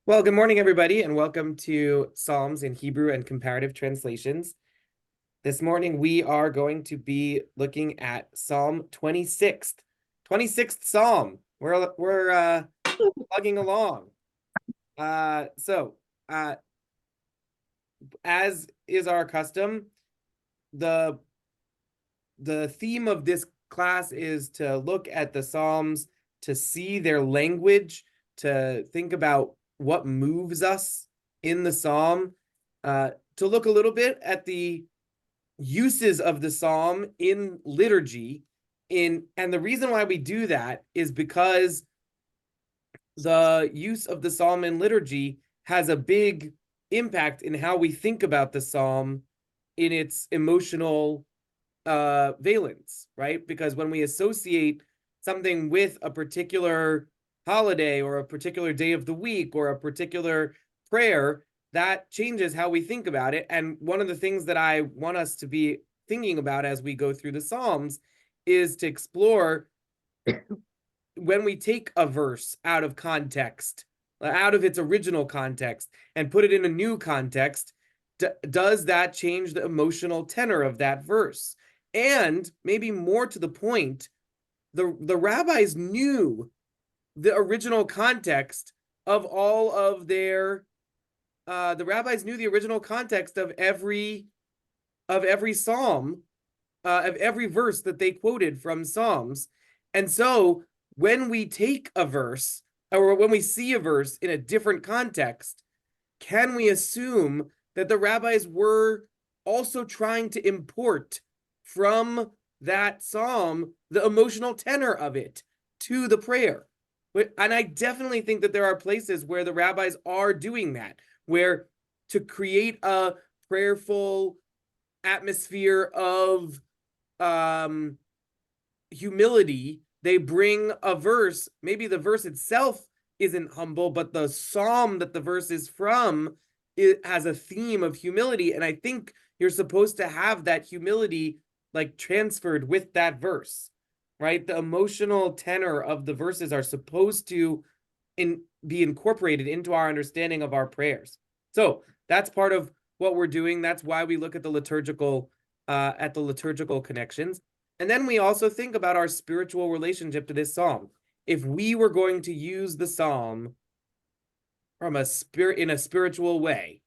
Well, good morning, everybody, and welcome to Psalms in Hebrew and Comparative Translations. This morning, we are going to be looking at Psalm 26th Psalm. We're plugging along. So, as is our custom, the theme of this class is to look at the Psalms, to see their language, to think about what moves us in the Psalm, to look a little bit at the uses of the Psalm in liturgy. And the reason why we do that is because the use of the Psalm in liturgy has a big impact in how we think about the Psalm in its emotional valence, right? Because when we associate something with a particular holiday or a particular day of the week or a particular prayer, that changes how we think about it. And one of the things that I want us to be thinking about as we go through the Psalms is to explore when we take a verse out of context, out of its original context, and put it in a new context, does that change the emotional tenor of that verse? And maybe more to the point, the rabbis knew the original context of all of their the rabbis knew the original context of every psalm, of every verse that they quoted from Psalms. And so when we take a verse or when we see a verse in a different context, can we assume that the rabbis were also trying to import from that psalm the emotional tenor of it to the prayer? And I definitely think that there are places where the rabbis are doing that, where to create a prayerful atmosphere of humility, they bring a verse. Maybe the verse itself isn't humble, but the psalm that the verse is from, it has a theme of humility. And I think you're supposed to have that humility like transferred with that verse, right? The emotional tenor of the verses are supposed to be incorporated into our understanding of our prayers. So that's part of what we're doing. That's why we look at the liturgical connections. And then we also think about our spiritual relationship to this psalm. If we were going to use the psalm from in a spiritual way,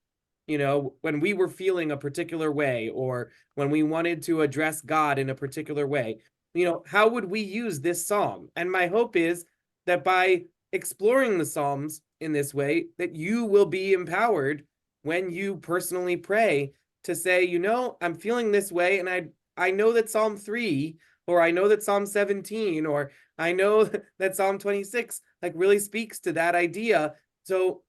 when we were feeling a particular way, or when we wanted to address God in a particular way, how would we use this psalm? And my hope is that by exploring the psalms in this way, that you will be empowered when you personally pray to say, I'm feeling this way, and I know that Psalm 3, or I know that Psalm 17, or I know that Psalm 26 like really speaks to that idea. So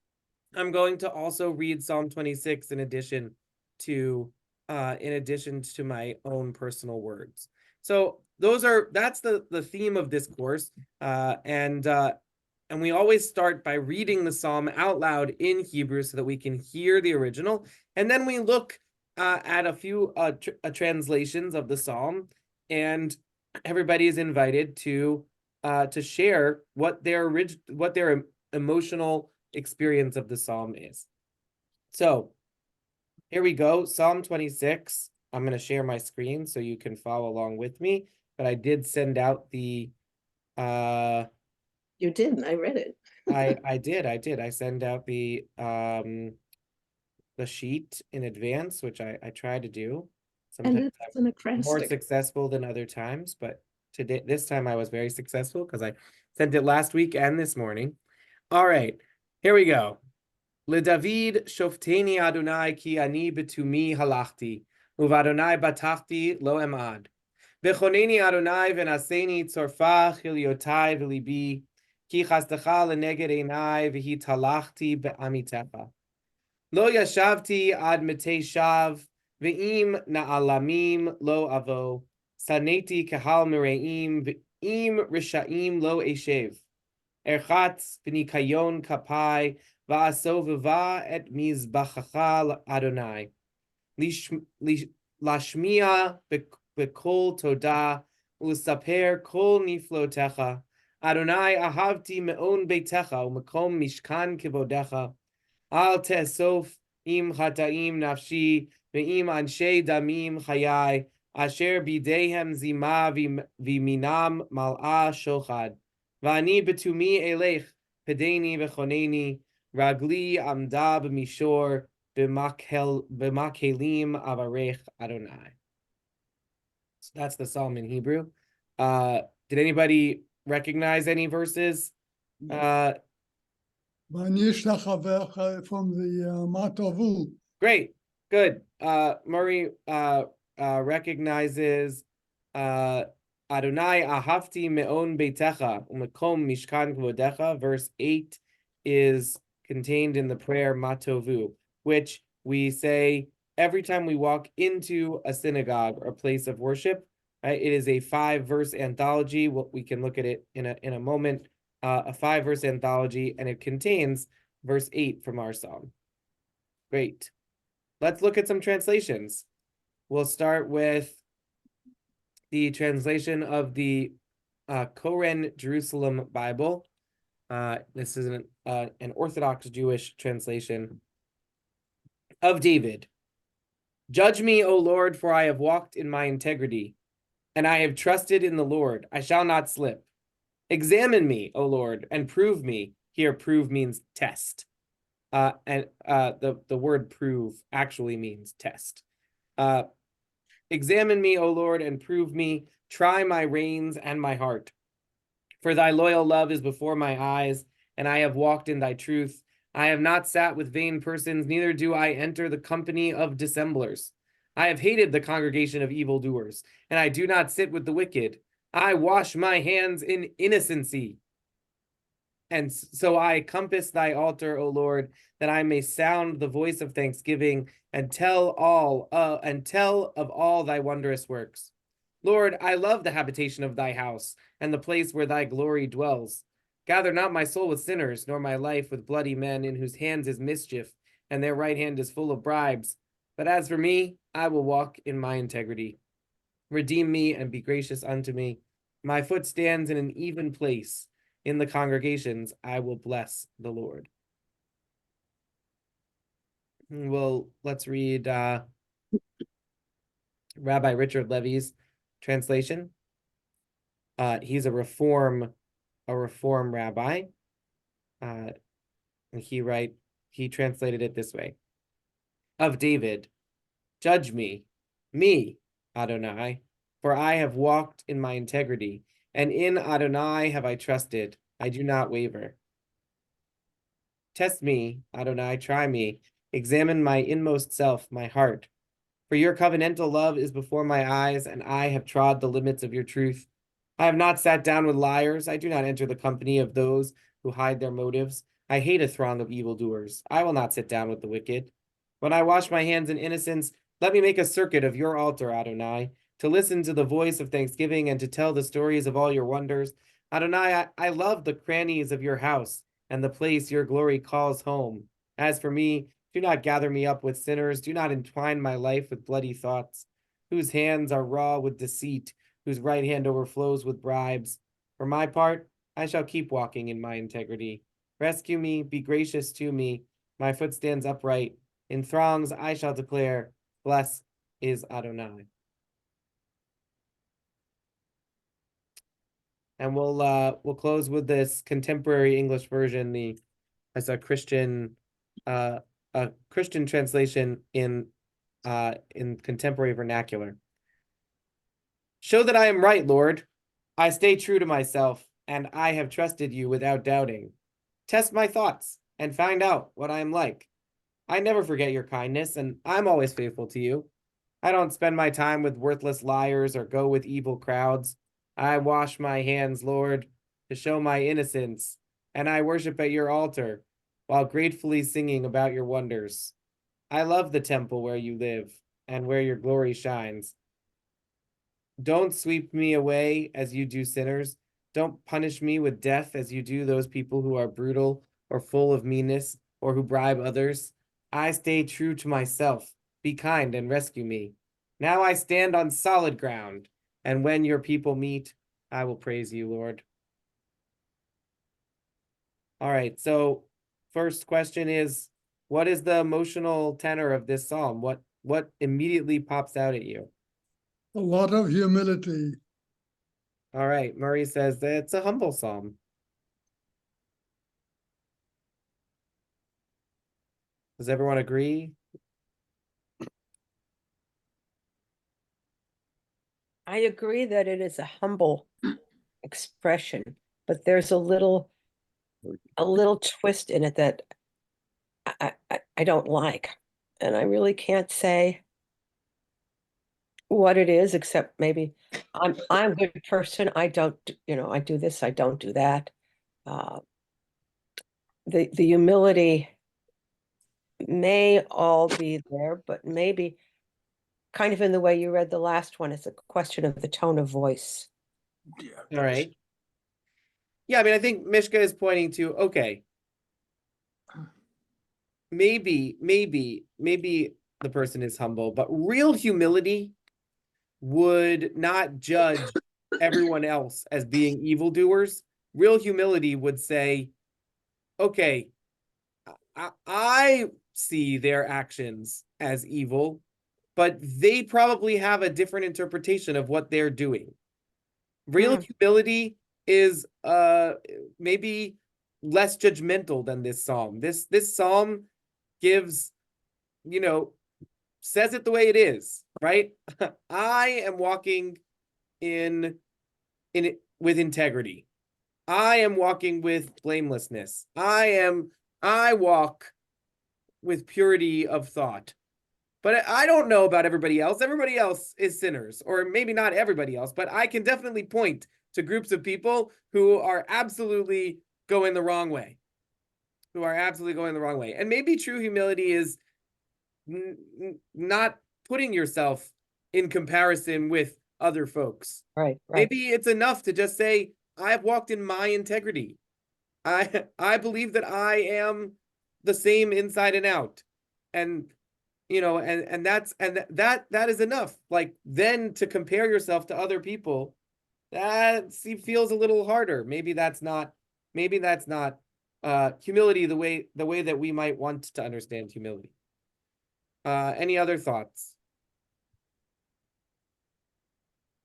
I'm going to also read Psalm 26 in addition to my own personal words. So that's the theme of this course. And we always start by reading the psalm out loud in Hebrew so that we can hear the original. And then we look at a few translations of the psalm, and everybody is invited to share what their emotional experience of the psalm is. So here we go, Psalm 26. I'm going to share my screen so you can follow along with me, but I did send out the You didn't. I read it. I did. I send out the sheet in advance, which I try to do. And Sometimes it's I'm an more acrostic. successful than other times, but this time I was very successful because I sent it last week and this morning. All right, here we go. LeDavid shofteni Adonai ki ani betumi halachti, uvadonai batachti lo emad. Bechoneni Adonai v'naseni tzorfa chiliotai v'libi, ki chastecha leneged einai v'hi talachti be'amitecha. Lo yashavti ad mitei shav, ve'im na'alamim lo avo, saneti kahal mereim, ve'im rishaim lo eshev. Erchatz v'nikayon kapai, va'asovava et mizbachacha Adonai. Lashmiya b'kol toda, u'saper kol niflotecha. Adonai ahavti me'on beitecha, u'mekom mishkan kivodecha. Al tesof im chataim nafshi ve'im anshe damim chayai asher bidehem zima v'minam mal'a shochad va'ani betumi elech pedeni v'choneni ragli amda b'mishor b'makelim avarech Adonai. So that's the psalm in Hebrew. Did anybody recognize any verses? ואני אשתחווך from the מה טובו. Great, good. Murray recognizes Adonai ahavti me'on beitecha u'mekom mishkan kvodecha. Verse 8 is contained in the prayer Matovu, which we say every time we walk into a synagogue or a place of worship. Right? It is a 5-verse anthology. We can look at it in a moment. A 5-verse anthology, and it contains verse 8 from our psalm. Great. Let's look at some translations. We'll start with the translation of the Koren Jerusalem Bible. This is an Orthodox Jewish translation of David. Judge me, O Lord, for I have walked in my integrity, and I have trusted in the Lord. I shall not slip. Examine me, O Lord, and prove me. Here, prove means test. And the word prove actually means test. Examine me, O Lord, and prove me. Try my reins and my heart. For thy loyal love is before my eyes, and I have walked in thy truth. I have not sat with vain persons, neither do I enter the company of dissemblers. I have hated the congregation of evildoers, and I do not sit with the wicked. I wash my hands in innocency. And so I compass thy altar, O Lord, that I may sound the voice of thanksgiving and tell of all thy wondrous works. Lord, I love the habitation of thy house and the place where thy glory dwells. Gather not my soul with sinners, nor my life with bloody men, in whose hands is mischief, and their right hand is full of bribes. But as for me, I will walk in my integrity. Redeem me and be gracious unto me. My foot stands in an even place. In the congregations, I will bless the Lord. Well, let's read Rabbi Richard Levy's translation. He's a reform rabbi. And he translated it this way. Of David, judge me, Adonai, for I have walked in my integrity, and in Adonai have I trusted. I do not waver. Test me, Adonai, try me. Examine my inmost self, my heart. For your covenantal love is before my eyes, and I have trod the limits of your truth. I have not sat down with liars. I do not enter the company of those who hide their motives. I hate a throng of evildoers. I will not sit down with the wicked. When I wash my hands in innocence, let me make a circuit of your altar, Adonai, to listen to the voice of thanksgiving and to tell the stories of all your wonders. Adonai, I love the crannies of your house and the place your glory calls home. As for me, do not gather me up with sinners. Do not entwine my life with bloody thoughts, whose hands are raw with deceit, whose right hand overflows with bribes. For my part, I shall keep walking in my integrity. Rescue me, be gracious to me. My foot stands upright. In throngs I shall declare, blessed is Adonai. And we'll close with this contemporary English version, as a Christian translation in contemporary vernacular. Show that I am right, Lord. I stay true to myself, and I have trusted you without doubting. Test my thoughts and find out what I am like. I never forget your kindness, and I'm always faithful to you. I don't spend my time with worthless liars or go with evil crowds. I wash my hands, Lord, to show my innocence, and I worship at your altar while gratefully singing about your wonders. I love the temple where you live and where your glory shines. Don't sweep me away as you do sinners. Don't punish me with death as you do those people who are brutal or full of meanness or who bribe others. I stay true to myself. Be kind and rescue me. Now I stand on solid ground, and when your people meet, I will praise you, Lord. All right, so first question is, What is the emotional tenor of this psalm? What immediately pops out at you? A lot of humility. All right, Murray says that it's a humble psalm. Does everyone agree? I agree that it is a humble expression, but there's a little twist in it that I don't like. And I really can't say what it is, except maybe I'm a good person. I don't, I do this, I don't do that. The humility may all be there, but maybe kind of in the way you read the last one, it's a question of the tone of voice. All right. Yeah, I mean, I think Mishka is pointing to, okay, maybe the person is humble, but real humility would not judge everyone else as being evildoers. Real humility would say, okay, I see their actions as evil, but they probably have a different interpretation of what they're doing. Real humility is maybe less judgmental than this psalm. This psalm gives, says it the way it is, right? I am walking in with integrity. I am walking with blamelessness. I walk with purity of thought. But I don't know about everybody else. Everybody else is sinners, or maybe not everybody else, but I can definitely point to groups of people who are absolutely going the wrong way. And maybe true humility is not putting yourself in comparison with other folks. Right. Maybe it's enough to just say, I've walked in my integrity. I believe that I am the same inside and out. And that is enough. Like, then to compare yourself to other people, that feels a little harder. Maybe that's not humility the way that we might want to understand humility. Any other thoughts?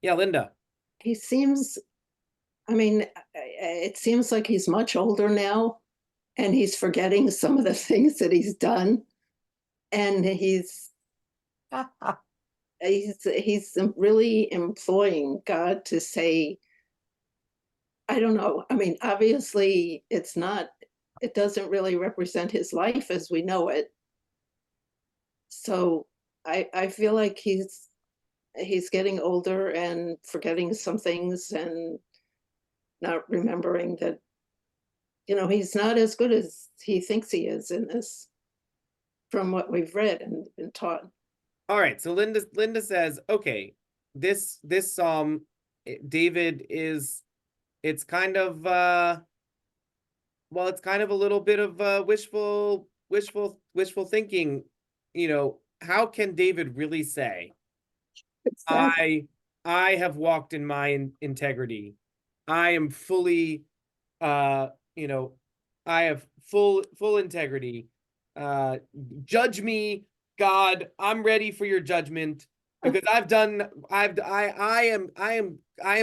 Yeah, Linda. He seems, I mean, it seems like he's much older now and he's forgetting some of the things that he's done. And he's really employing God to say, I don't know. I mean, obviously it doesn't really represent his life as we know it. So I feel like he's getting older and forgetting some things and not remembering that, he's not as good as he thinks he is in this, from what we've read and been taught. All right, so Linda says, okay, this psalm, David is, it's kind of it's kind of a little bit of wishful thinking. How can David really say, I have walked in my integrity. I am fully I have full integrity. Judge me, God. I'm ready for your judgment because I am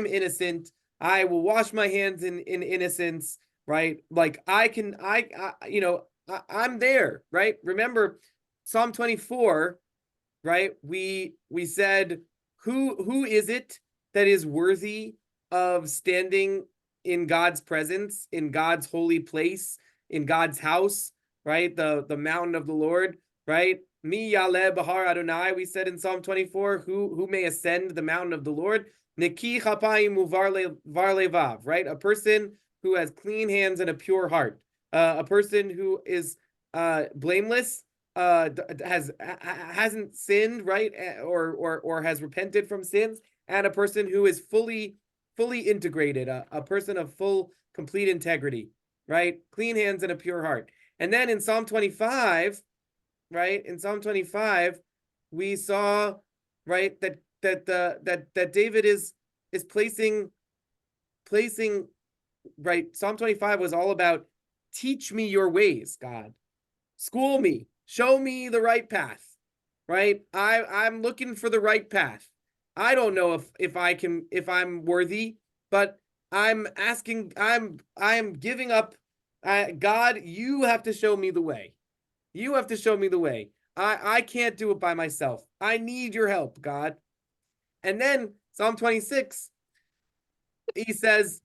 innocent. I will wash my hands in innocence, right? Like I'm there, right? Remember Psalm 24, right? We said, who is it that is worthy of standing in God's presence, in God's holy place, in God's house, right? The mountain of the Lord, right? Mi yale bahar Adonai, we said in Psalm 24, who may ascend the mountain of the Lord? Neki chapayim uvar right? A person who has clean hands and a pure heart. A person who is blameless, hasn't sinned, right? Or has repented from sins, and a person who is fully integrated, a person of full, complete integrity, right? Clean hands and a pure heart. And then in Psalm 25, right? In Psalm 25, we saw, right, that David is placing, right? Psalm 25 was all about, teach me your ways, God. School me, show me the right path, right? I'm looking for the right path. I don't know if I'm worthy, but I'm asking, I'm giving up. God, you have to show me the way. You have to show me the way. I can't do it by myself. I need your help, God. And then Psalm 26, he says,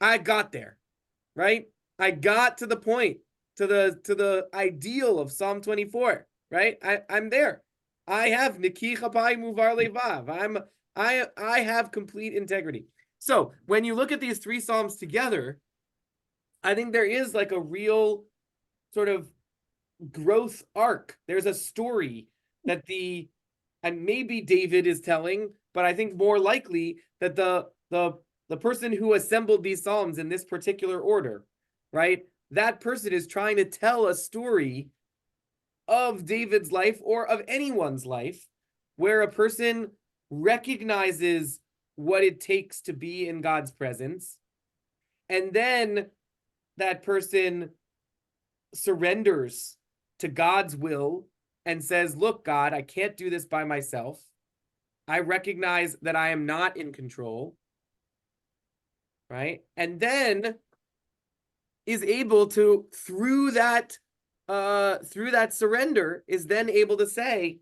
I got there, right? I got to the point, to the ideal of Psalm 24, right? I'm there. I have Niki Chapai Muvar Levav. I have complete integrity. So when you look at these three Psalms together, I think there is like a real sort of growth arc. There's a story that and maybe David is telling, but I think more likely that the person who assembled these psalms in this particular order, right? That person is trying to tell a story of David's life or of anyone's life where a person recognizes what it takes to be in God's presence, and then that person surrenders to God's will and says, look, God, I can't do this by myself. I recognize that I am not in control, right? And then is able to, through that surrender, is then able to say,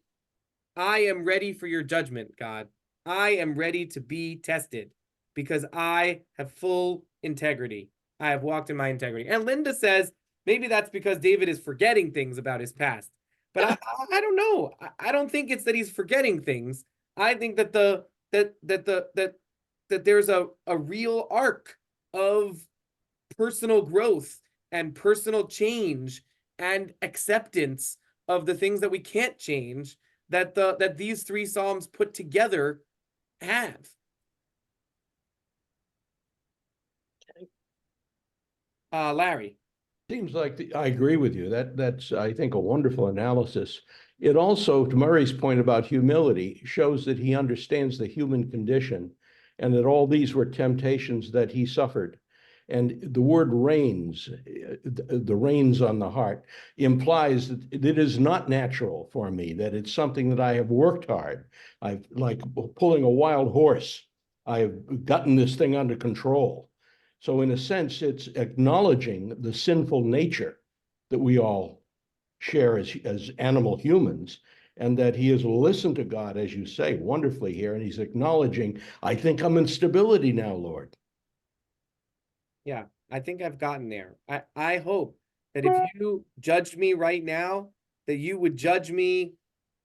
I am ready for your judgment, God. I am ready to be tested because I have full integrity. I have walked in my integrity. And Linda says, maybe that's because David is forgetting things about his past. But I don't know. I don't think it's that he's forgetting things. I think that that there's a real arc of personal growth and personal change and acceptance of the things that we can't change that these three psalms put together have. Larry. Seems like I agree with you. That's, I think, a wonderful analysis. It also, to Murray's point about humility, shows that he understands the human condition and that all these were temptations that he suffered. And the word reigns, the reins on the heart, implies that it is not natural for me, that it's something that I have worked hard. I've, like pulling a wild horse, I have gotten this thing under control. So in a sense, it's acknowledging the sinful nature that we all share as animal humans, and that he has listened to God, as you say, wonderfully here, and he's acknowledging, I think I'm in stability now, Lord. Yeah, I think I've gotten there. I hope that if you judged me right now, that you would judge me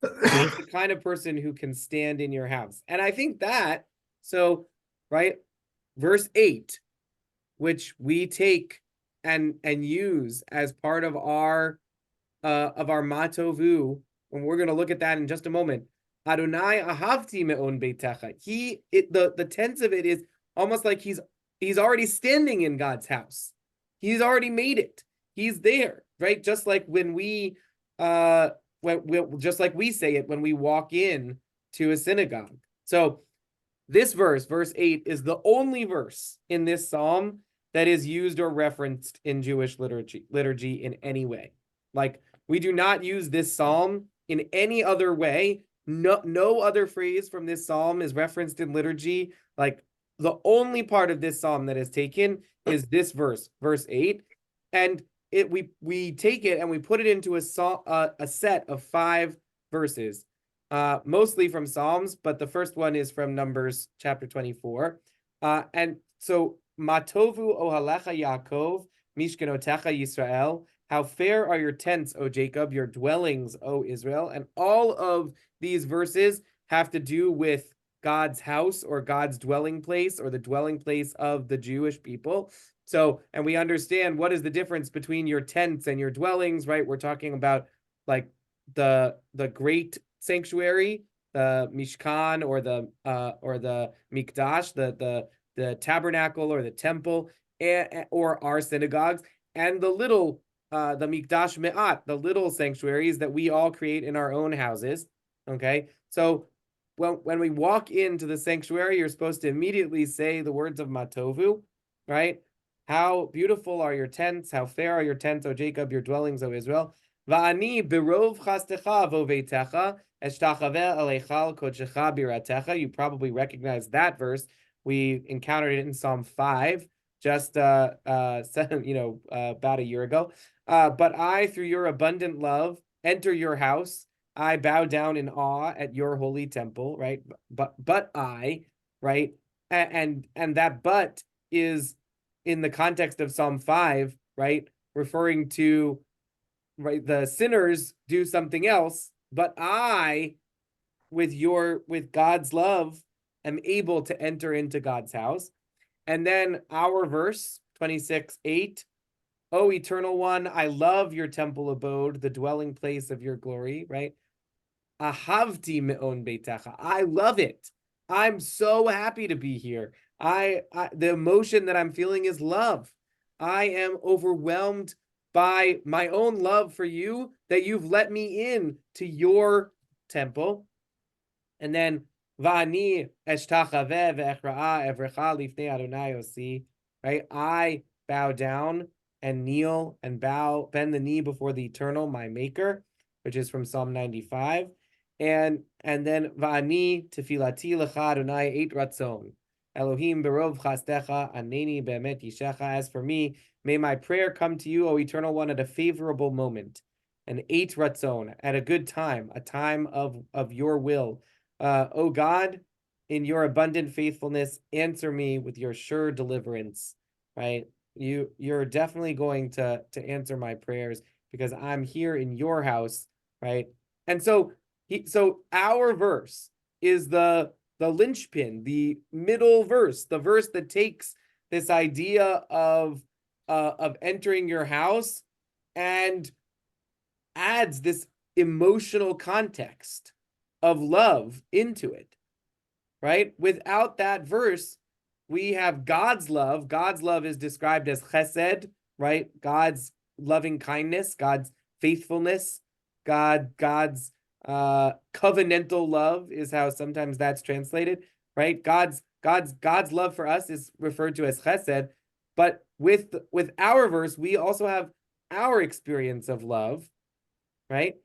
as the kind of person who can stand in your house. And I think that, so, right, verse 8, which we take and use as part of our matovu, and we're going to look at that in just a moment. Adonai ahavti me'on beitecha. The tense of it is almost like he's already standing in God's house. He's already made it. He's there, right? Just like when we just like we say it when we walk in to a synagogue. So this verse 8, is the only verse in this psalm that is used or referenced in Jewish liturgy in any way. Like, we do not use this psalm in any other way. No other phrase from this psalm is referenced in liturgy. Like, the only part of this psalm that is taken is this verse 8, and we take it and we put it into a set of 5 verses, mostly from Psalms, but the first one is from Numbers chapter 24, and so Matovu ohalecha Yaakov, Mishkenotecha Yisrael. How fair are your tents, O Jacob, your dwellings, O Israel. And all of these verses have to do with God's house or God's dwelling place or the dwelling place of the Jewish people. So, and we understand what is the difference between your tents and your dwellings, right? We're talking about like the great sanctuary, the Mishkan or the Mikdash, the tabernacle or the temple, or our synagogues, and the little the Mikdash Me'at, the little sanctuaries that we all create in our own houses. Okay, so when we walk into the sanctuary, you're supposed to immediately say the words of Matovu, right? How beautiful are your tents, how fair are your tents, O Jacob, your dwellings, O Israel. Va'ani birov chastecha vovetecha eshtachaveh alechal kodshecha biratecha. You probably recognize that verse. We encountered it in Psalm 5 just about a year ago. But I, through your abundant love, enter your house. I bow down in awe at your holy temple, right? But I, right? And that but is in the context of Psalm 5, right? Referring to, right, the sinners do something else, but I, with God's love, am able to enter into God's house. And then our verse 26:8, O eternal one, I love your temple abode, the dwelling place of your glory, right? Ahavti me'on beitecha. I love it. I'm so happy to be here. The emotion that I'm feeling is love. I am overwhelmed by my own love for you, that you've let me in to your temple. And then va'ani eshtachaveh ve'echra'a evrecha lifnei Adonai osi, right? I bow down and kneel and bend the knee before the eternal, my maker, which is from Psalm 95. And then va'ani tefilati lecha Adonai et ratzon. Elohim berov chastecha aneni be'emet yishecha. As for me, may my prayer come to you, O Eternal One, at a favorable moment, an eight ratzon, at a good time, a time of your will. O God, in your abundant faithfulness, answer me with your sure deliverance. Right? You're definitely going to answer my prayers, because I'm here in your house, right? And so our verse is the linchpin, the middle verse, the verse that takes this idea of entering your house and adds this emotional context of love into it, right? Without that verse, we have God's love. God's love is described as chesed, right? God's loving kindness, God's faithfulness, God's covenantal love is how sometimes that's translated, right? God's love for us is referred to as chesed, but with our verse, we also have our experience of love, right?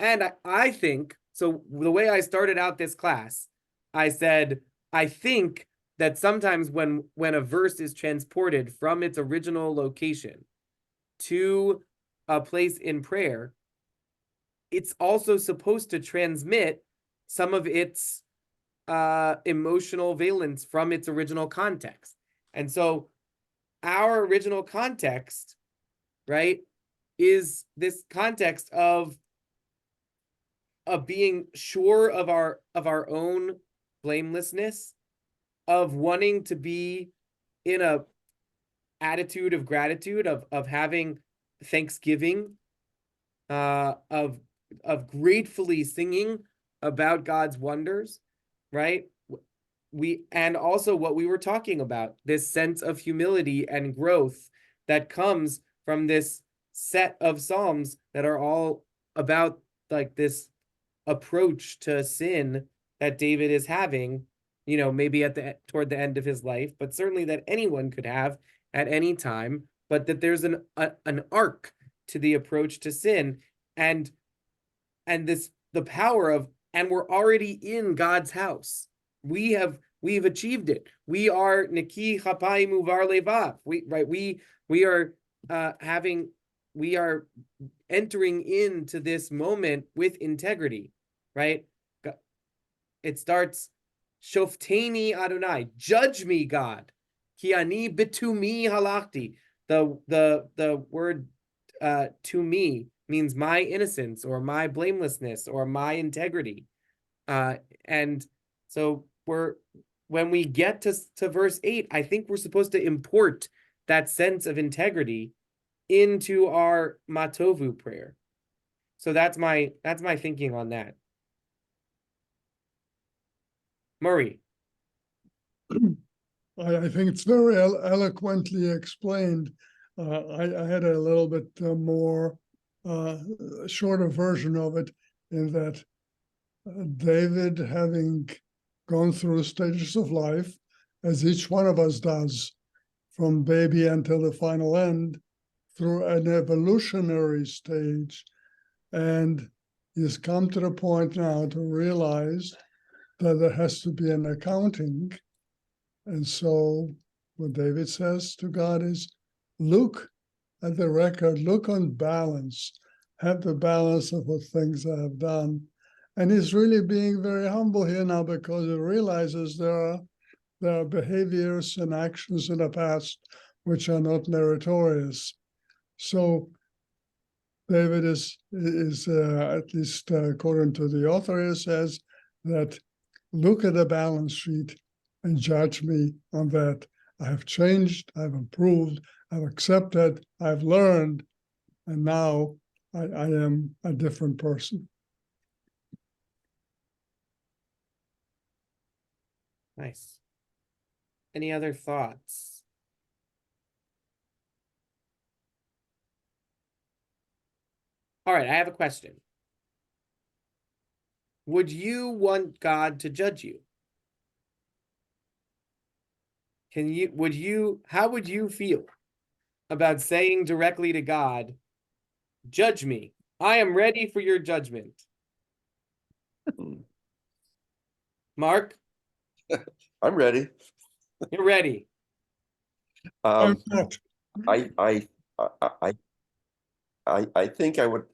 And I think, so the way I started out this class, I said, I think that sometimes when a verse is transported from its original location to a place in prayer, it's also supposed to transmit some of its emotional valence from its original context. And so our original context, right, is this context of being sure of our own blamelessness, of wanting to be in a attitude of gratitude, of having thanksgiving, of gratefully singing about God's wonders, right? And also what we were talking about, this sense of humility and growth that comes from this set of Psalms that are all about like this approach to sin that David is having, maybe toward the end of his life, but certainly that anyone could have at any time, but that there's an arc to the approach to sin, and the power of, and we're already in God's house. We've achieved it. We are Niki Chapai Muvar Levav. We are entering into this moment with integrity, right? It starts, Shofteni Adonai, judge me, God. Ki ani bitumi halachti. The word to me means my innocence or my blamelessness or my integrity. And so when we get to verse 8, I think we're supposed to import that sense of integrity into our Matovu prayer. So that's my thinking on that. Murray. I think it's very eloquently explained. I had a little bit more shorter version of it, in that David, having gone through stages of life, as each one of us does, from baby until the final end, through an evolutionary stage, And he's come to the point now to realize that there has to be an accounting. And so what David says to God is, look at the record, look on balance, have the balance of what things I have done. And he's really being very humble here now because he realizes there are behaviors and actions in the past which are not meritorious. So David is at least according to the author, he says that look at the balance sheet and judge me on that. I have changed, I've improved, I've accepted, I've learned, and now I am a different person. Nice. Any other thoughts? All right, I have a question. Would you want God to judge you? How would you feel about saying directly to God, judge me. I am ready for your judgment. Mark, I'm ready. you're ready. I'm Um, not. I think I would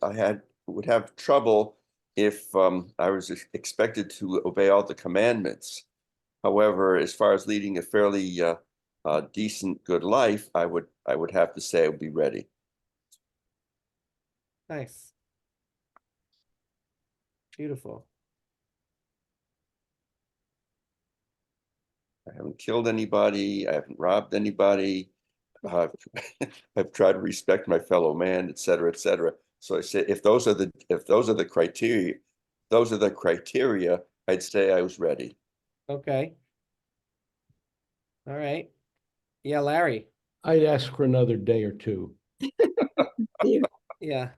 have trouble if I was expected to obey all the commandments. However, as far as leading a fairly decent, good life, I would have to say I would be ready. Nice. Beautiful. I haven't killed anybody. I haven't robbed anybody. I've tried to respect my fellow man, et cetera, et cetera. So I say, if those are the criteria, I'd say I was ready. Okay. All right. Yeah, Larry. I'd ask for another day or two. Yeah,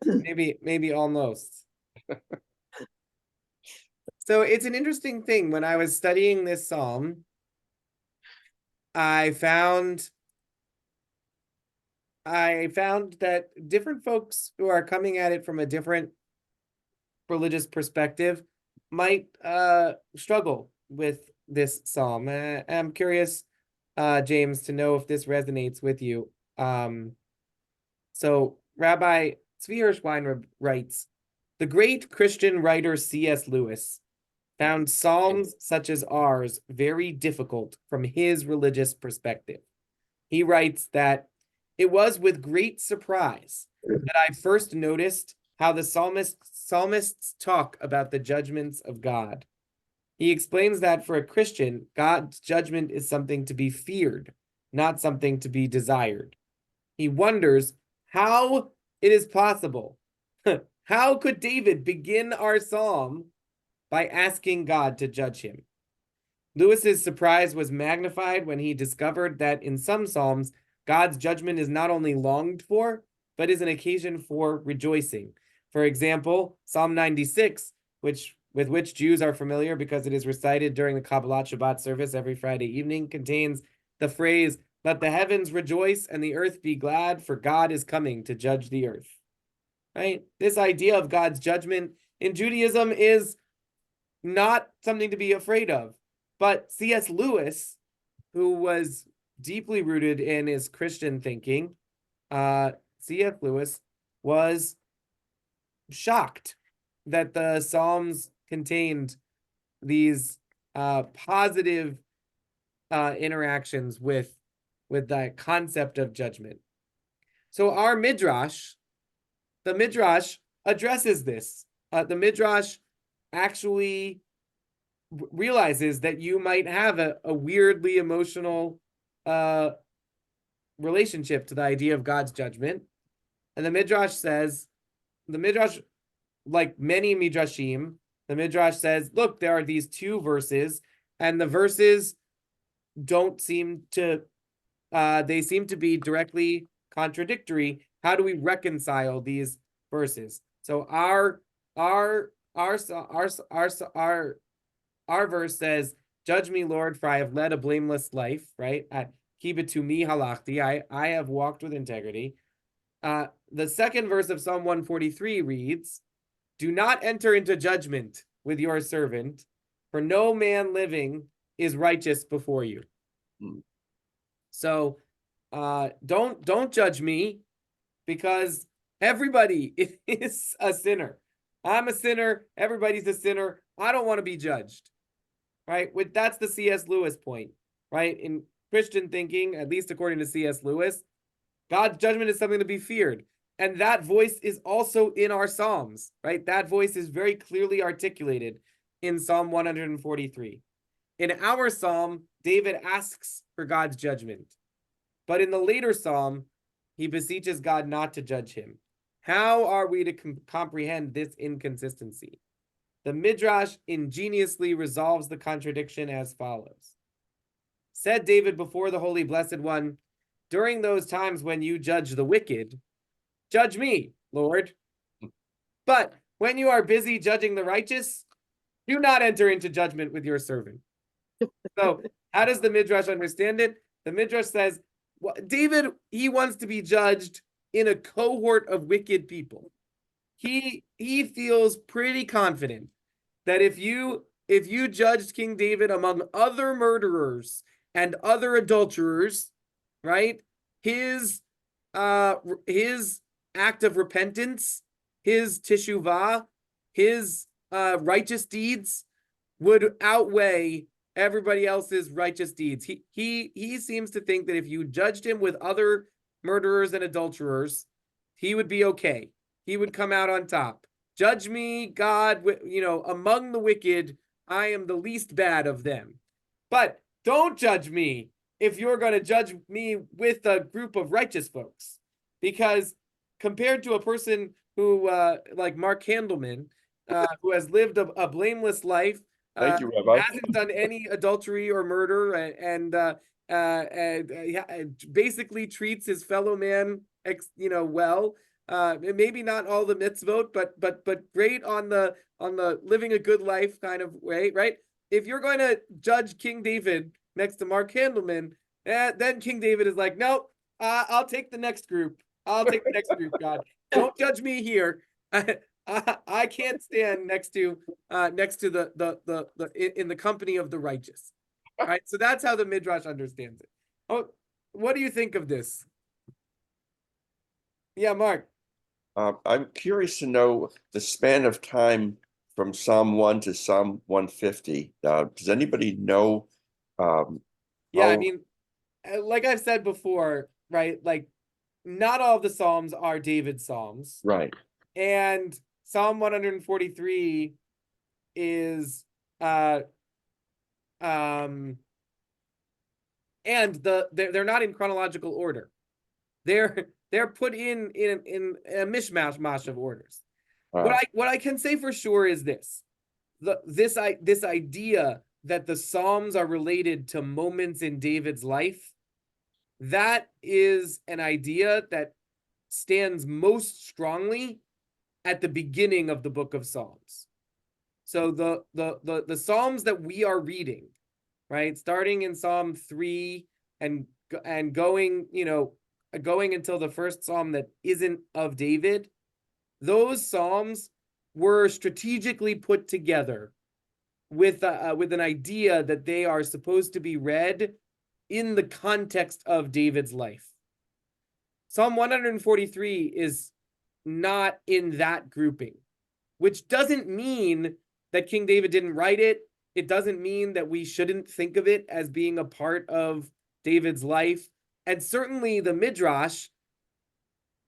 maybe almost. So it's an interesting thing. When I was studying this psalm, I found that different folks who are coming at it from a different religious perspective might struggle with this psalm. I'm curious, James, to know if this resonates with you. So Rabbi Tzvi Hirschwein writes, the great Christian writer C.S. Lewis found psalms such as ours very difficult from his religious perspective. He writes that it was with great surprise that I first noticed how the psalmists talk about the judgments of God. He explains that for a Christian, God's judgment is something to be feared, not something to be desired. He wonders how it is possible. How could David begin our psalm by asking God to judge him? Lewis's surprise was magnified when he discovered that in some psalms, God's judgment is not only longed for, but is an occasion for rejoicing. For example, Psalm 96, with which Jews are familiar because it is recited during the Kabbalat Shabbat service every Friday evening, contains the phrase, let the heavens rejoice and the earth be glad, for God is coming to judge the earth. Right? This idea of God's judgment in Judaism is not something to be afraid of. But C.S. Lewis, who was deeply rooted in his Christian thinking, C.S. Lewis was shocked that the Psalms contained these positive interactions with the concept of judgment. So our Midrash, the Midrash addresses this. The Midrash actually realizes that you might have a weirdly emotional relationship to the idea of God's judgment. And the Midrash says, like many Midrashim, the Midrash says, look, there are these two verses, and the verses don't seem to, they seem to be directly contradictory. How do we reconcile these verses? So our verse says, judge me, Lord, for I have led a blameless life, right? Keep it to me halachti. I have walked with integrity. The second verse of Psalm 143 reads, "Do not enter into judgment with your servant, for no man living is righteous before you." Hmm. So don't judge me, because everybody is a sinner. I'm a sinner. Everybody's a sinner. I don't want to be judged. Right? That's the C.S. Lewis point, right? In Christian thinking, at least according to C.S. Lewis, God's judgment is something to be feared. And that voice is also in our Psalms, right? That voice is very clearly articulated in Psalm 143. In our Psalm, David asks for God's judgment. But in the later Psalm, he beseeches God not to judge him. How are we to comprehend this inconsistency? The Midrash ingeniously resolves the contradiction as follows. Said David before the Holy Blessed One, "During those times when you judge the wicked, judge me, Lord. But when you are busy judging the righteous, do not enter into judgment with your servant." So how does the Midrash understand it? The Midrash says, well, David, he wants to be judged in a cohort of wicked people. He feels pretty confident that if you judged King David among other murderers and other adulterers, right? His act of repentance, his teshuvah, his righteous deeds would outweigh everybody else's righteous deeds. He seems to think that if you judged him with other murderers and adulterers, he would be okay. He would come out on top. Judge me, God, among the wicked, I am the least bad of them. But don't judge me if you're going to judge me with a group of righteous folks. Because compared to a person who, like Mark Handelman, who has lived a blameless life, Thank you, Rabbi. hasn't done any adultery or murder, and basically treats his fellow man, well. Maybe not all the mitzvot, but great on the living a good life kind of way, right? If you're going to judge King David next to Mark Handelman, then King David is like, no, I'll take the next group. I'll take the next group, God. Don't judge me here. I can't stand next to the in the company of the righteous. Right? So that's how the Midrash understands it. Oh, what do you think of this? Yeah, Mark. I'm curious to know the span of time from Psalm 1 to Psalm 150. Does anybody know? Yeah, I how- mean, like I've said before, right? Like, not all of the Psalms are David's Psalms. Right. And Psalm 143 is and they're not in chronological order. They're put in a mishmash of orders. What I can say for sure is this: this idea that the Psalms are related to moments in David's life, that is an idea that stands most strongly at the beginning of the book of Psalms. So the Psalms that we are reading, right, starting in Psalm 3 and going, going until the first Psalm that isn't of David, those Psalms were strategically put together with an idea that they are supposed to be read in the context of David's life. Psalm 143 is not in that grouping, which doesn't mean that King David didn't write it. It doesn't mean that we shouldn't think of it as being a part of David's life. And certainly the Midrash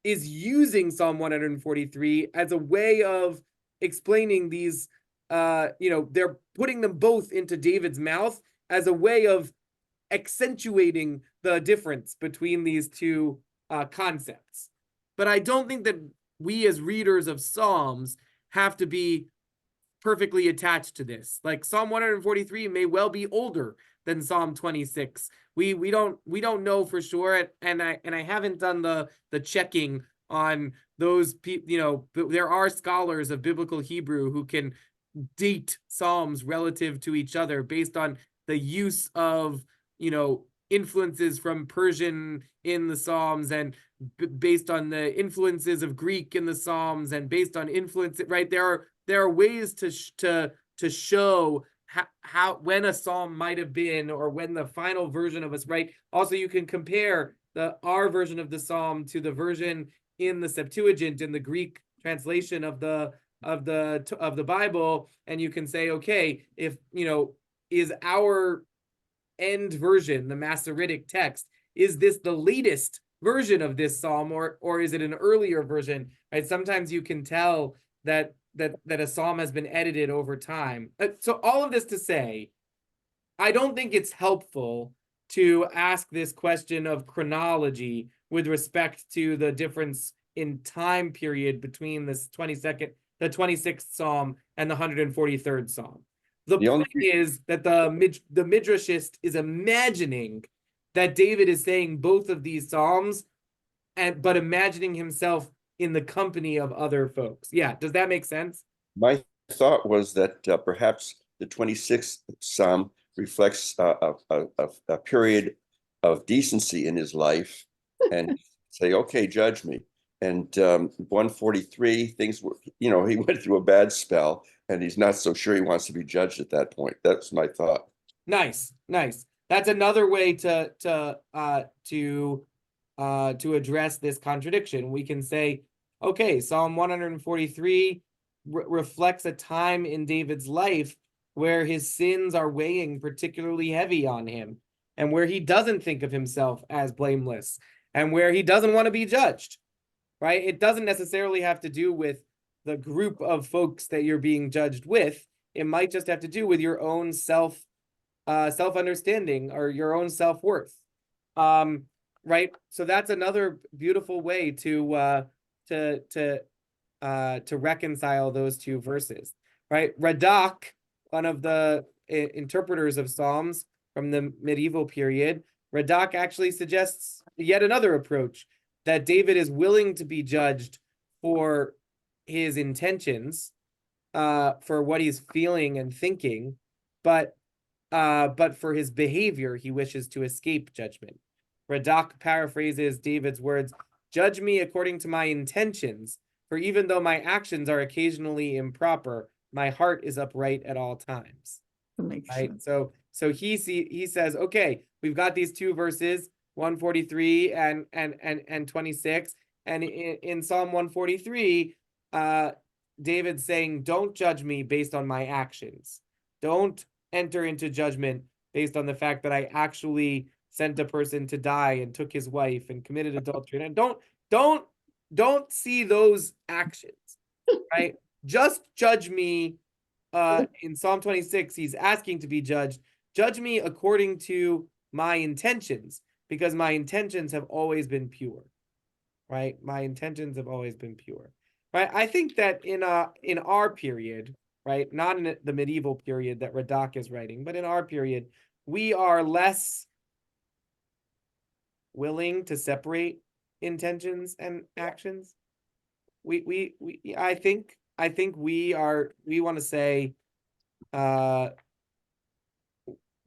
is using Psalm 143 as a way of explaining these, they're putting them both into David's mouth as a way of accentuating the difference between these two concepts. But I don't think that we as readers of Psalms have to be perfectly attached to this. Like Psalm 143 may well be older than Psalm 26. We don't know for sure, and I haven't done the checking on those people. There are scholars of biblical Hebrew who can date Psalms relative to each other based on the use of influences from Persian in the Psalms, and based on the influences of Greek in the Psalms, and based on influence, right? There are ways to show how when a psalm might have been, or when the final version of us, right? Also, you can compare our version of the psalm to the version in the Septuagint, in the Greek translation of the Bible, and you can say, okay, if is our end version, the Masoretic text, is this the latest version of this psalm, or is it an earlier version? Right? Sometimes you can tell that a psalm has been edited over time. So all of this to say, I don't think it's helpful to ask this question of chronology with respect to the difference in time period between the 26th Psalm and the 143rd Psalm. The point is that the Midrashist is imagining that David is saying both of these Psalms, but imagining himself in the company of other folks. Yeah, does that make sense? My thought was that perhaps the 26th Psalm reflects a period of decency in his life, and say, okay, judge me. And 143, things were, he went through a bad spell, and he's not so sure he wants to be judged at that point. That's my thought. Nice. That's another way to address this contradiction. We can say, okay, Psalm 143 reflects a time in David's life where his sins are weighing particularly heavy on him, and where he doesn't think of himself as blameless, and where he doesn't want to be judged, right? It doesn't necessarily have to do with the group of folks that you're being judged with. It might just have to do with your own self-understanding, or your own self-worth. Right? So that's another beautiful way to reconcile those two verses, right? Radak, one of the interpreters of Psalms from the medieval period, Radak actually suggests yet another approach, that David is willing to be judged for his intentions, for what he's feeling and thinking, but for his behavior, he wishes to escape judgment. Radak paraphrases David's words, "Judge me according to my intentions, for even though my actions are occasionally improper, my heart is upright at all times." That makes Right? sense. So he says, okay, we've got these two verses, 143 and 26, and in Psalm 143, David's saying, don't judge me based on my actions. Don't enter into judgment based on the fact that I actually sent a person to die and took his wife and committed adultery. And don't see those actions, right? Just judge me. In Psalm 26, he's asking to be judged. Judge me according to my intentions, because my intentions have always been pure, right? My intentions have always been pure, right? I think that in our period, right, not in the medieval period that Radak is writing, but in our period, we are less willing to separate intentions and actions. I think we want to say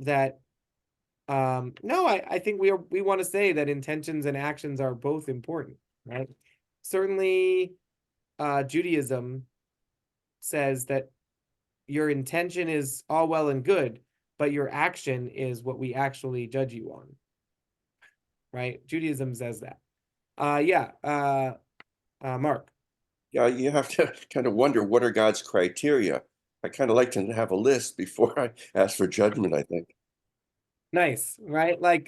that no, I think we want to say that intentions and actions are both important, right? Certainly Judaism says that your intention is all well and good, but your action is what we actually judge you on, right? Judaism says that. Mark. Yeah, you have to kind of wonder, what are God's criteria? I kind of like to have a list before I ask for judgment, I think. Nice, right? Like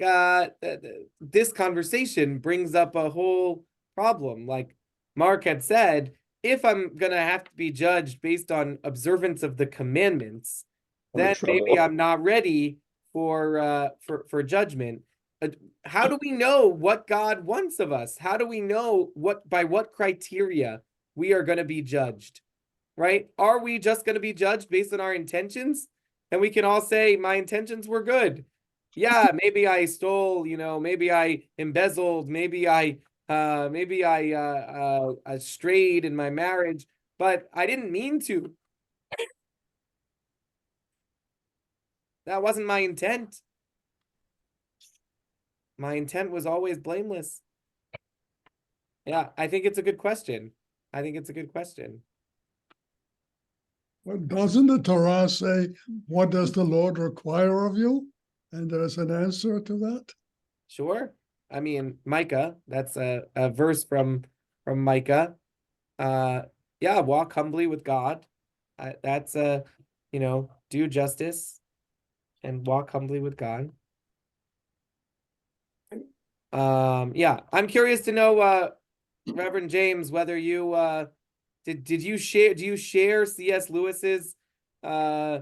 this conversation brings up a whole problem. Like Mark had said, if I'm gonna have to be judged based on observance of the commandments, then maybe I'm not ready for judgment. How do we know what God wants of us? How do we know by what criteria we are going to be judged? Right? Are we just going to be judged based on our intentions? And we can all say, my intentions were good. Yeah, maybe I stole, maybe I embezzled, maybe I strayed in my marriage, but I didn't mean to. That wasn't my intent. My intent was always blameless. Yeah, I think it's a good question. I think it's a good question. Well, doesn't the Torah say, what does the Lord require of you? And there's an answer to that. Sure. I mean, Micah, that's a verse from Micah. Yeah, walk humbly with God. That's do justice and walk humbly with God. Yeah, I'm curious to know, Reverend James, whether you did you share do you share C.S. Lewis's uh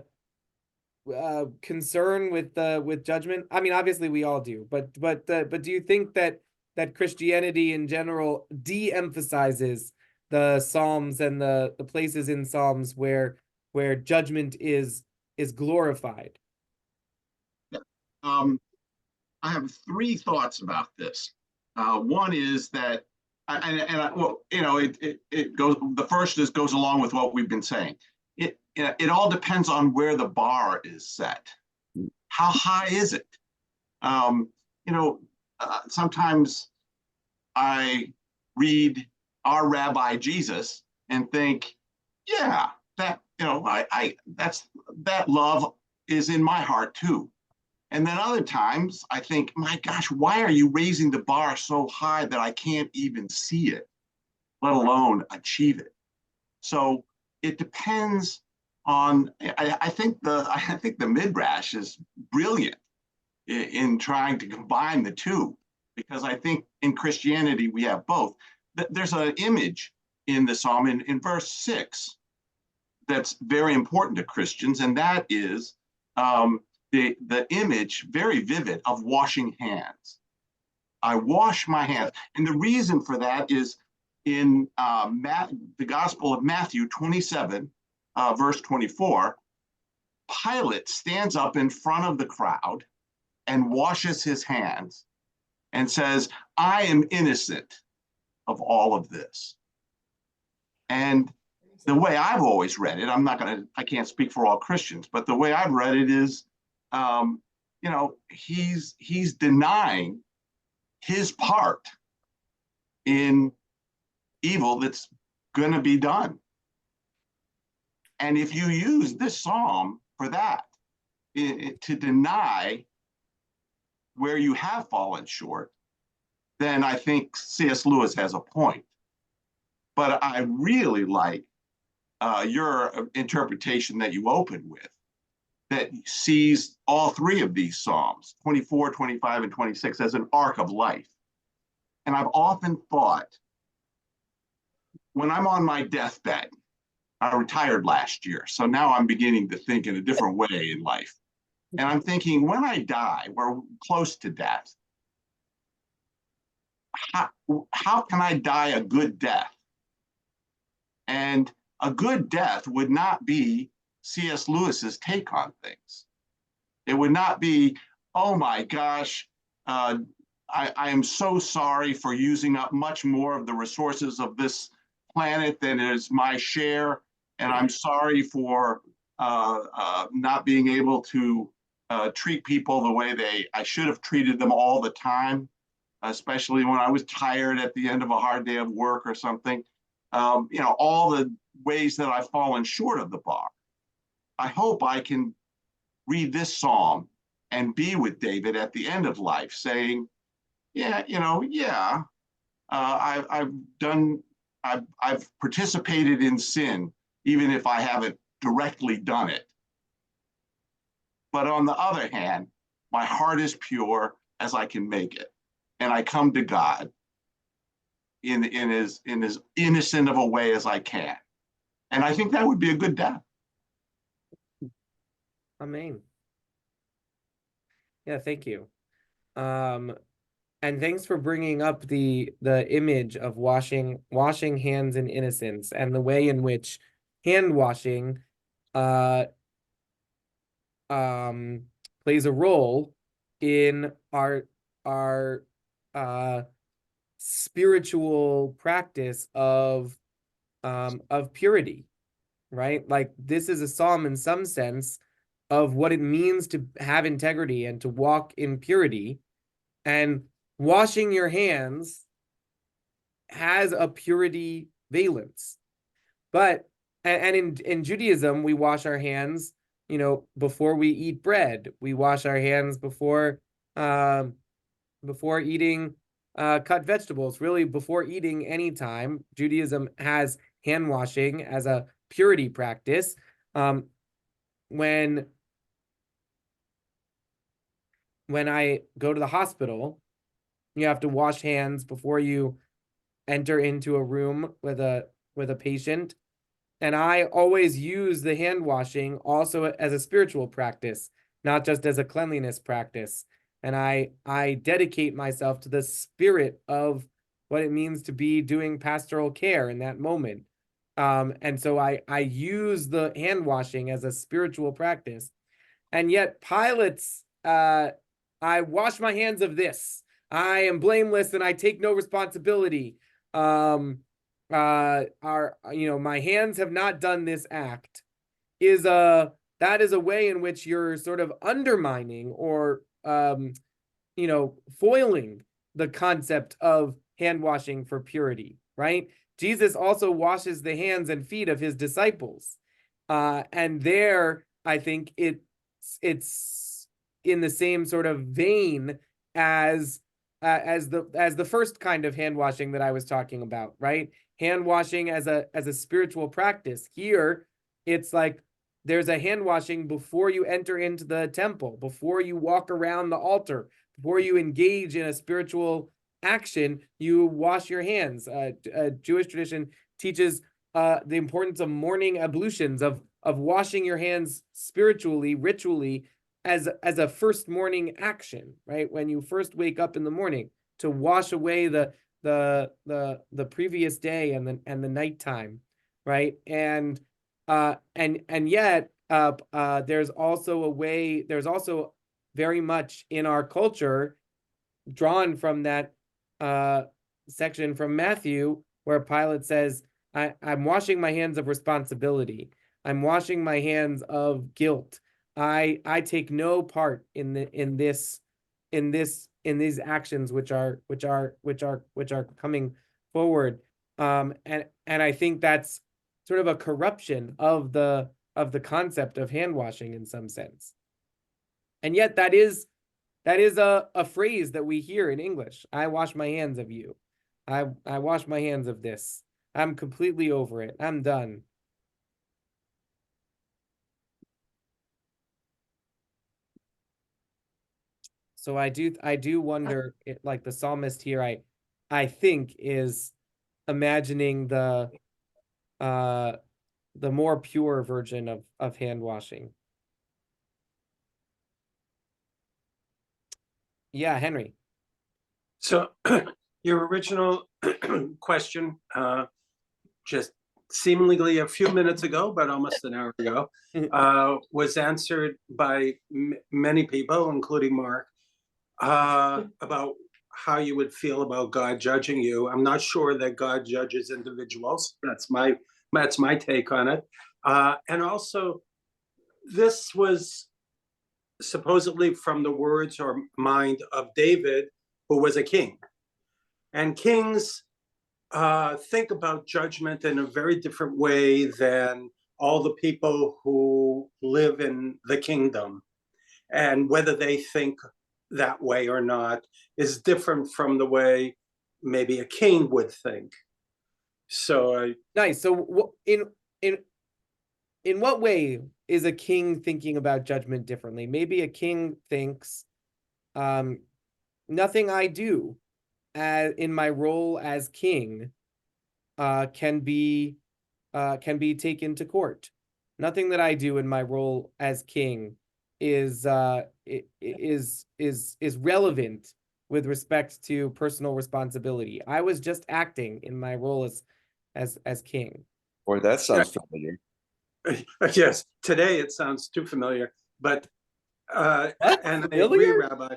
concern with judgment? I mean, obviously we all do, but do you think that Christianity in general de-emphasizes the Psalms and the places in Psalms where judgment is glorified? Um, I have three thoughts about this. One is that, well, it goes. The first is goes along with what we've been saying. It all depends on where the bar is set. How high is it? Um, Sometimes I read Our Rabbi Jesus and think, yeah, that love is in my heart too. And then other times I think, my gosh, why are you raising the bar so high that I can't even see it, let alone achieve it? So it depends on. I think the midrash is brilliant in trying to combine the two, because I think in Christianity we have both. There's an image in the psalm in verse 6 that's very important to Christians, and that is the image, very vivid, of washing hands. I wash my hands. And the reason for that is in the Gospel of Matthew 27, verse 24, Pilate stands up in front of the crowd and washes his hands and says, I am innocent of all of this. And the way I've always read it, I can't speak for all Christians, but the way I've read it is, he's denying his part in evil that's going to be done. And if you use this psalm for that, to deny where you have fallen short, then I think C.S. Lewis has a point. But I really like your interpretation that you opened with, that sees all three of these Psalms, 24, 25, and 26, as an arc of life. And I've often thought, when I'm on my deathbed, I retired last year, so now I'm beginning to think in a different way in life. And I'm thinking, when I die, we're close to death, how can I die a good death? And a good death would not be C.S. Lewis's take on things. It would not be, oh my gosh, I am so sorry for using up much more of the resources of this planet than is my share, and I'm sorry for not being able to treat people the way I should have treated them all the time, especially when I was tired at the end of a hard day of work or something. All the ways that I've fallen short of the bar. I hope I can read this psalm and be with David at the end of life, saying, I've participated in sin, even if I haven't directly done it. But on the other hand, my heart is pure as I can make it, and I come to God in as innocent of a way as I can. And I think that would be a good death. Amen. Yeah, thank you. And thanks for bringing up the image of washing hands in innocence, and the way in which hand washing plays a role in our spiritual practice of purity, right? Like, this is a psalm in some sense of what it means to have integrity and to walk in purity. And washing your hands has a purity valence. But and in Judaism, we wash our hands, before we eat bread. We wash our hands before eating cut vegetables. Really, before eating any time, Judaism has hand washing as a purity practice. When I go to the hospital, you have to wash hands before you enter into a room with a patient. And I always use the hand washing also as a spiritual practice, not just as a cleanliness practice. And I dedicate myself to the spirit of what it means to be doing pastoral care in that moment. And so I use the hand washing as a spiritual practice. And yet Pilate's, I wash my hands of this. I am blameless and I take no responsibility. My hands have not done this act that is a way in which you're sort of undermining or foiling the concept of hand washing for purity, right? Jesus also washes the hands and feet of his disciples, and there I think it's in the same sort of vein as the first kind of hand washing that I was talking about, right? Hand washing as a spiritual practice. Here, it's like there's a hand washing before you enter into the temple, before you walk around the altar, before you engage in a spiritual action, you wash your hands. Jewish tradition teaches the importance of morning ablutions, of washing your hands spiritually, ritually, as a first morning action, right? When you first wake up in the morning, to wash away the previous day and the nighttime, right? And yet there's also very much in our culture, drawn from that section from Matthew, where Pilate says, I'm washing my hands of responsibility. I'm washing my hands of guilt. I take no part in these actions which are coming forward. And I think that's sort of a corruption of the concept of hand washing in some sense. And yet that is a phrase that we hear in English. I wash my hands of you. I wash my hands of this. I'm completely over it. I'm done. So I do wonder, like the psalmist here, I think is imagining the more pure version of hand washing. Yeah, Henry. So your original question, just seemingly a few minutes ago, but almost an hour ago, was answered by many people, including Mark, about how you would feel about God judging you. I'm not sure that God judges individuals. That's my take on it. And also, this was supposedly from the words or mind of David, who was a king. And kings think about judgment in a very different way than all the people who live in the kingdom. And whether they think that way or not is different from the way maybe a king would think. So nice. So in what way is a king thinking about judgment differently? Maybe a king thinks, nothing I do in my role as king can be taken to court. Nothing that I do in my role as king is relevant with respect to personal responsibility. I was just acting in my role as king. Boy, that sounds familiar. yes, today it sounds too familiar, but and I agree, Rabbi.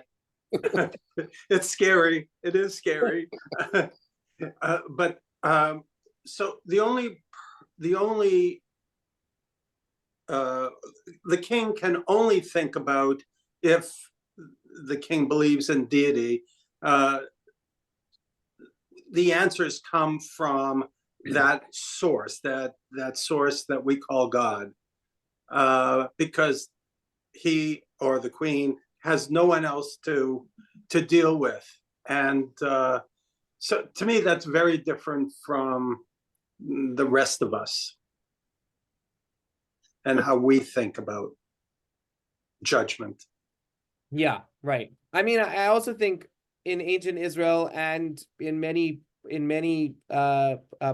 It's scary. It is scary. But so the king can only think about, if the king believes in deity, uh, the answers come from that source, that source that we call God, because he or the queen has no one else to deal with. And so to me, that's very different from the rest of us and how we think about judgment. Yeah, right. I mean, I also think in ancient Israel and in many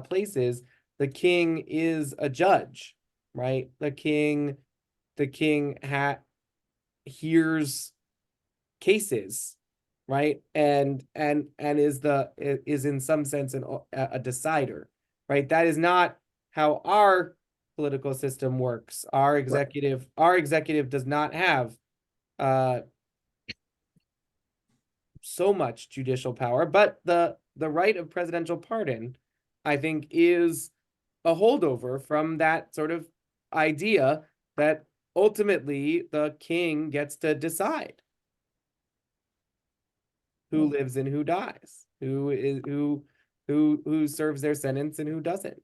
places, the king is a judge, right? The king hears cases, right? And is in some sense a decider, right? That is not how our political system works. Our executive does not have uh so much judicial power, but the right of presidential pardon, I think, is a holdover from that sort of idea that ultimately the king gets to decide who lives and who dies, who serves their sentence and who doesn't.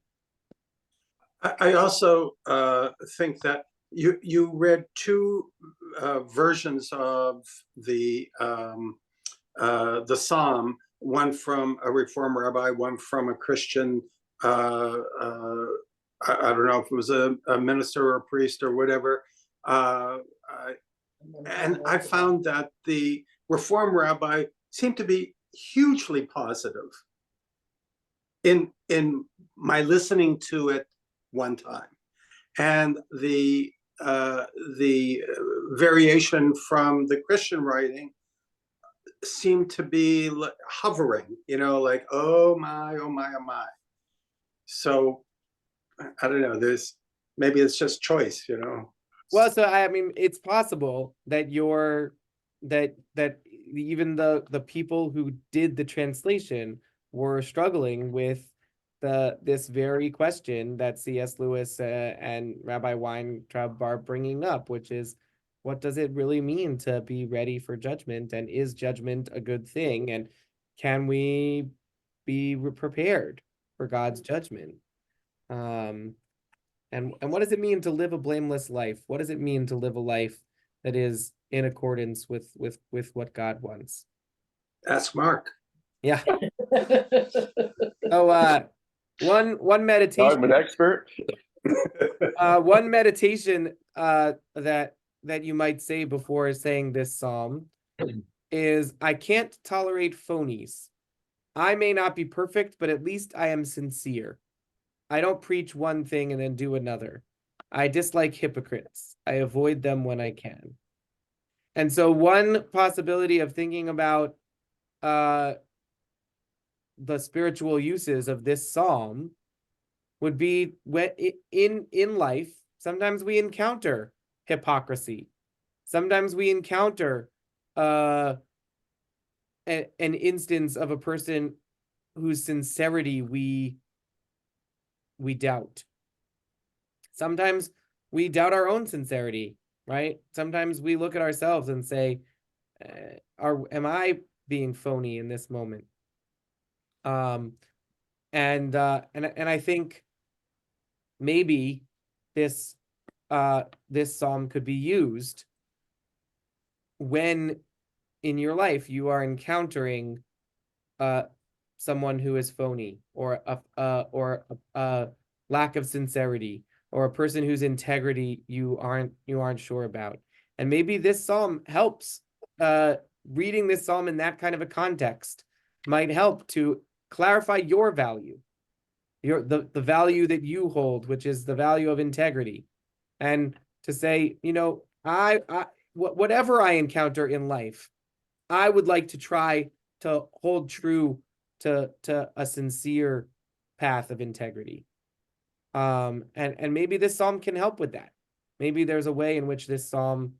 I also think that you read two versions of the psalm, one from a Reform rabbi, one from a Christian. I don't know if it was a minister or a priest or whatever. And I found that the Reform rabbi seemed to be hugely positive in my listening to it one time, and the variation from the Christian writing seemed to be hovering, like, oh my, oh my, oh my. So I don't know, maybe it's just choice. Well, so I mean, it's possible that that even the people who did the translation were struggling with this very question that C.S. Lewis and Rabbi Weintraub are bringing up, which is, what does it really mean to be ready for judgment, and is judgment a good thing, and can we be prepared for God's judgment? And what does it mean to live a blameless life? What does it mean to live a life that is in accordance with what God wants? Ask Mark. Yeah. So one meditation. I'm an expert. One meditation that you might say before saying this psalm is, I can't tolerate phonies. I may not be perfect, but at least I am sincere. I don't preach one thing and then do another. I dislike hypocrites. I avoid them when I can. And so one possibility of thinking about the spiritual uses of this psalm would be, when in life, sometimes we encounter hypocrisy. Sometimes we encounter an instance of a person whose sincerity we doubt. Sometimes we doubt our own sincerity, right? Sometimes we look at ourselves and say, am I being phony in this moment? And I think maybe this psalm could be used when in your life you are encountering someone who is phony, or a lack of sincerity, or a person whose integrity you aren't sure about. And maybe this psalm helps. Reading this psalm in that kind of a context might help to clarify your value, the value that you hold, which is the value of integrity, and to say, whatever I encounter in life, I would like to try to hold true to a sincere path of integrity. And maybe this psalm can help with that. Maybe there's a way in which this psalm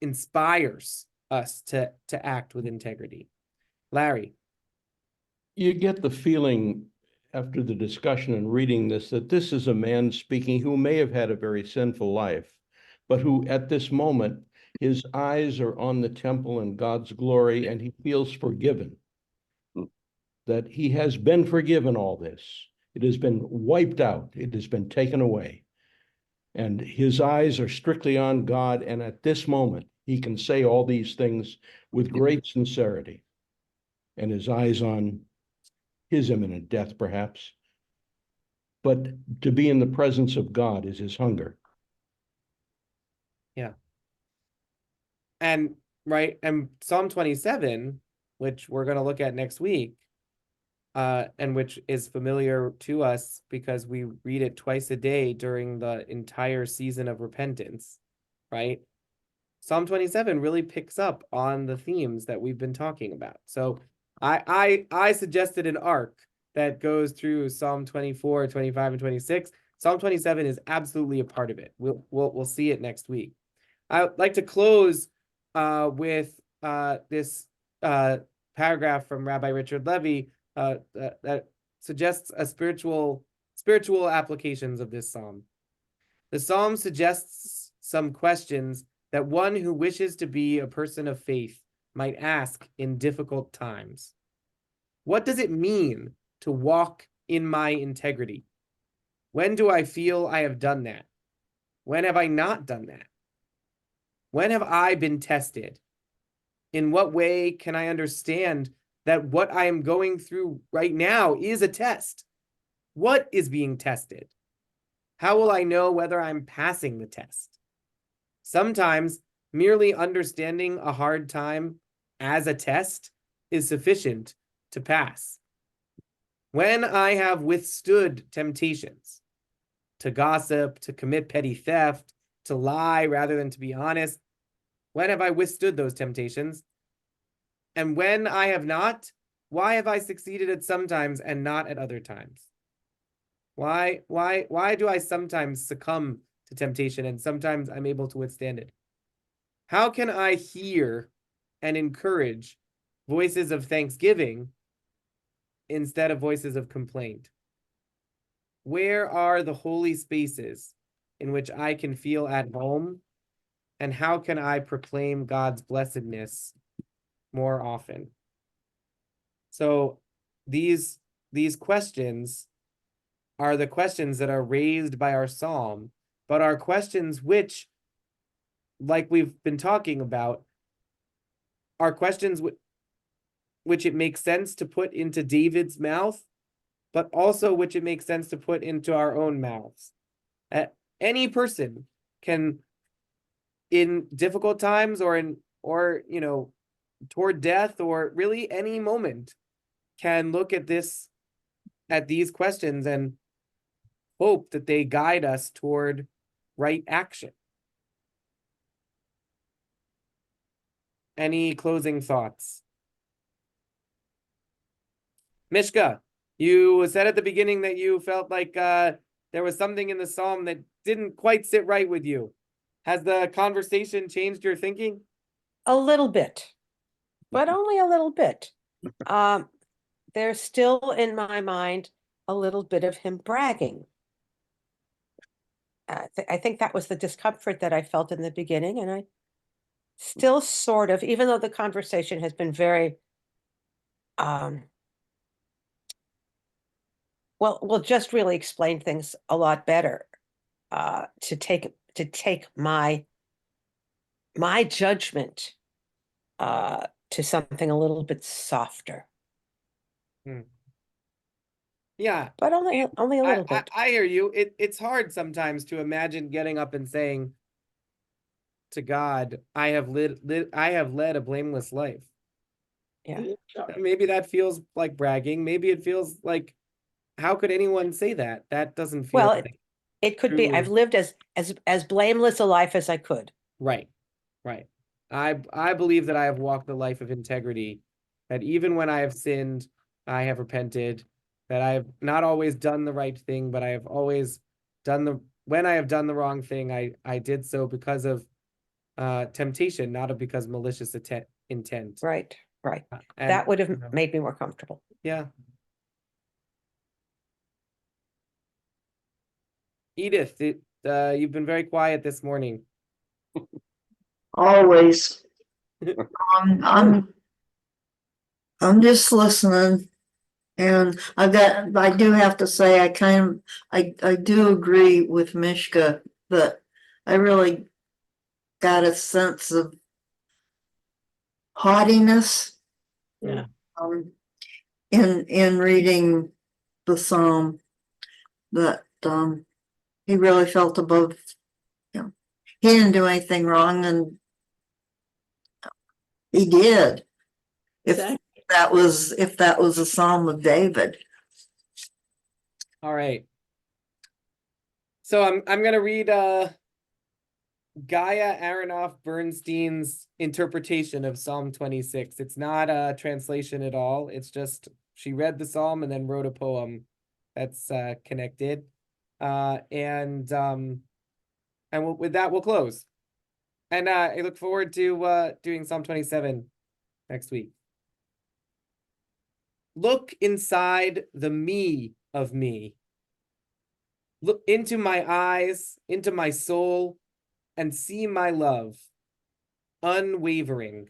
inspires us to act with integrity. Larry. You get the feeling after the discussion and reading this that this is a man speaking who may have had a very sinful life, but who at this moment His eyes are on the temple and God's glory, and he feels forgiven. That he has been forgiven all this. It has been wiped out. It has been taken away. And his eyes are strictly on God. And at this moment, he can say all these things with great sincerity. And his eyes on his imminent death, perhaps. But to be in the presence of God is his hunger. Yeah. And right, and Psalm 27, which we're going to look at next week, and which is familiar to us because we read it twice a day during the entire season of repentance, right? Psalm 27 really picks up on the themes that we've been talking about. So I suggested an arc that goes through Psalm 24, 25, and 26. Psalm 27 is absolutely a part of it. We'll see it next week. I'd like to close with this paragraph from Rabbi Richard Levy that suggests a spiritual applications of this psalm. The psalm suggests some questions that one who wishes to be a person of faith might ask in difficult times. What does it mean to walk in my integrity? When do I feel I have done that? When have I not done that? When have I been tested? In what way can I understand that what I am going through right now is a test? What is being tested? How will I know whether I'm passing the test? Sometimes merely understanding a hard time as a test is sufficient to pass. When I have withstood temptations to gossip, to commit petty theft, to lie rather than to be honest, when have I withstood those temptations? And when I have not, why have I succeeded at some times and not at other times? Why do I sometimes succumb to temptation and sometimes I'm able to withstand it? How can I hear and encourage voices of thanksgiving instead of voices of complaint? Where are the holy spaces in which I can feel at home? And how can I proclaim God's blessedness more often? So these questions are the questions that are raised by our psalm, but are questions which, like we've been talking about, are questions which it makes sense to put into David's mouth, but also which it makes sense to put into our own mouths. Any person can, in difficult times or toward death or really any moment, can look at these questions and hope that they guide us toward right action. Any closing thoughts? Mishka, you said at the beginning that you felt like there was something in the psalm that didn't quite sit right with you. Has the conversation changed your thinking? A little bit, but only a little bit. There's still in my mind a little bit of him bragging. I think that was the discomfort that I felt in the beginning, and I still sort of, even though the conversation has been very, well, just really explain things a lot better. To take my judgment to something a little bit softer. Yeah, but only a little bit. I hear you. It's hard sometimes to imagine getting up and saying to God, I have led a blameless life. Yeah. Maybe that feels like bragging. Maybe it feels like, how could anyone say that? That doesn't feel Well, like it could be, I've true. lived as blameless a life as I could. Right. I believe that I have walked the life of integrity, that even when I have sinned, I have repented, that I have not always done the right thing, but I have always when I have done the wrong thing, I did so because of temptation, not because malicious intent. Right. And, That would have made me more comfortable. Yeah. Edith, you've been very quiet this morning. always. I'm just listening. And I do have to say, I do agree with Mishka that I really got a sense of haughtiness. Yeah. In reading the psalm, that he really felt above, he didn't do anything wrong, and he did. If Exactly. if that was a psalm of David. All right. So I'm gonna read Gaia Aronoff Bernstein's interpretation of Psalm 26. It's not a translation at all. It's just she read the psalm and then wrote a poem that's connected. And with that we'll close. And I look forward to doing Psalm 27 next week. Look inside the me of me. Look into my eyes, into my soul, and see my love, unwavering.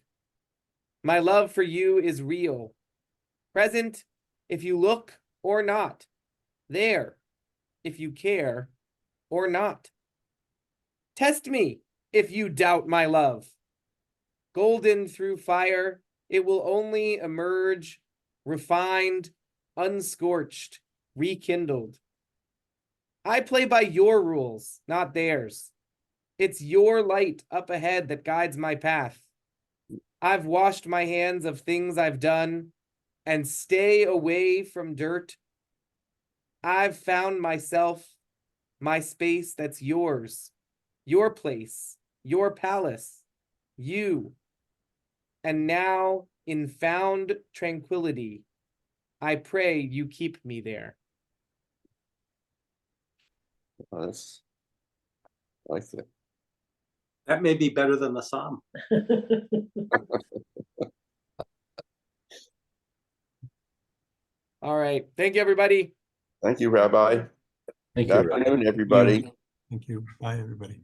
My love for you is real, present if you look or not, there if you care or not. Test me if you doubt my love. Golden through fire, it will only emerge, refined, unscorched, rekindled. I play by your rules, not theirs. It's your light up ahead that guides my path. I've washed my hands of things I've done and stay away from dirt. I've found myself, my space that's yours, your place, your palace, you. And now, in found tranquility, I pray you keep me there. That's, I like that. That may be better than the psalm. All right. Thank you, everybody. Thank you, Rabbi. Thank Good you. afternoon, everybody. Thank you. Bye, everybody.